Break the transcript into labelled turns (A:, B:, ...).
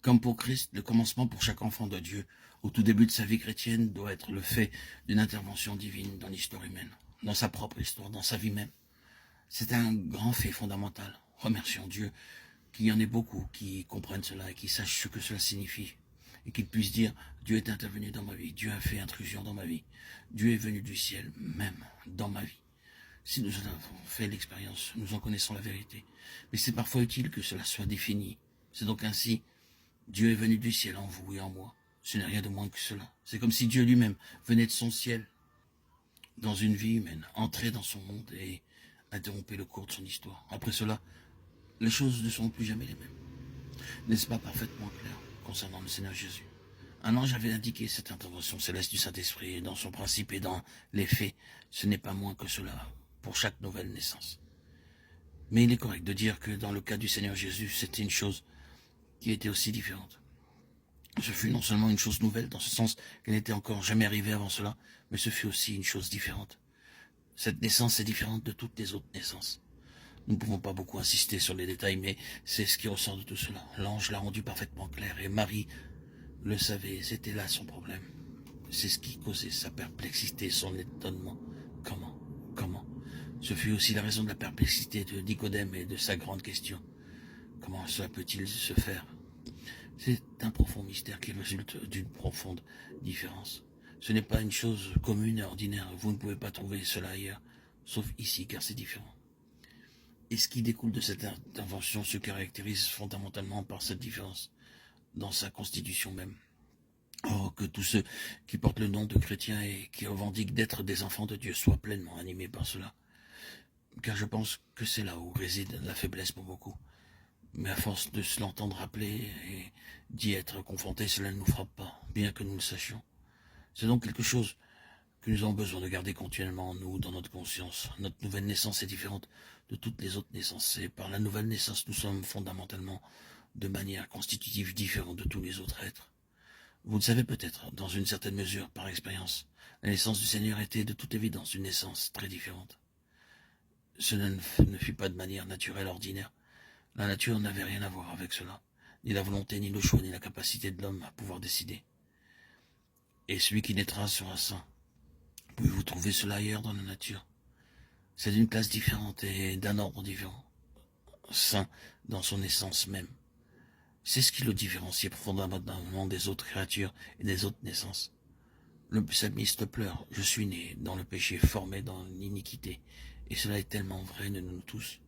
A: Comme pour Christ, le commencement pour chaque enfant de Dieu, au tout début de sa vie chrétienne, doit être le fait d'une intervention divine dans l'histoire humaine, dans sa propre histoire, dans sa vie même. C'est un grand fait fondamental. Remercions Dieu qu'il y en ait beaucoup qui comprennent cela et qui sachent ce que cela signifie. Et qu'ils puissent dire, Dieu est intervenu dans ma vie, Dieu a fait intrusion dans ma vie, Dieu est venu du ciel, même dans ma vie. Si nous en avons fait l'expérience, nous en connaissons la vérité. Mais c'est parfois utile que cela soit défini. C'est donc ainsi, Dieu est venu du ciel en vous et en moi. Ce n'est rien de moins que cela. C'est comme si Dieu lui-même venait de son ciel dans une vie humaine, entrait dans son monde et interrompait le cours de son histoire. Après cela, les choses ne seront plus jamais les mêmes. N'est-ce pas parfaitement clair concernant le Seigneur Jésus? Un ange avait indiqué cette intervention céleste du Saint-Esprit dans son principe et dans les faits. Ce n'est pas moins que cela pour chaque nouvelle naissance. Mais il est correct de dire que dans le cas du Seigneur Jésus, c'était une chose qui était aussi différente. Ce fut non seulement une chose nouvelle, dans ce sens qu'elle n'était encore jamais arrivée avant cela, mais ce fut aussi une chose différente. Cette naissance est différente de toutes les autres naissances. Nous ne pouvons pas beaucoup insister sur les détails, mais c'est ce qui ressort de tout cela. L'ange l'a rendu parfaitement clair, et Marie le savait, c'était là son problème. C'est ce qui causait sa perplexité, son étonnement. Comment Ce fut aussi la raison de la perplexité de Nicodème et de sa grande question. Comment cela peut-il se faire? C'est un profond mystère qui résulte d'une profonde différence. Ce n'est pas une chose commune et ordinaire. Vous ne pouvez pas trouver cela ailleurs, sauf ici, car c'est différent. Et ce qui découle de cette intervention se caractérise fondamentalement par cette différence dans sa constitution même. Oh, que tous ceux qui portent le nom de chrétiens et qui revendiquent d'être des enfants de Dieu soient pleinement animés par cela. Car je pense que c'est là où réside la faiblesse pour beaucoup. Mais à force de se l'entendre rappeler et d'y être confronté, cela ne nous frappe pas, bien que nous le sachions. C'est donc quelque chose que nous avons besoin de garder continuellement en nous, dans notre conscience. Notre nouvelle naissance est différente de toutes les autres naissances. Et par la nouvelle naissance, nous sommes fondamentalement, de manière constitutive, différents de tous les autres êtres. Vous le savez peut-être, dans une certaine mesure, par expérience, la naissance du Seigneur était de toute évidence une naissance très différente. Cela ne fut pas de manière naturelle, ordinaire. La nature n'avait rien à voir avec cela, ni la volonté, ni le choix, ni la capacité de l'homme à pouvoir décider. Et celui qui naîtra sera saint. Pouvez-vous trouver cela ailleurs dans la nature? C'est d'une classe différente et d'un ordre différent. Saint dans son essence même. C'est ce qui le différencie profondément des autres créatures et des autres naissances. Le psalmiste pleure, je suis né dans le péché, formé dans l'iniquité, et cela est tellement vrai de nous tous.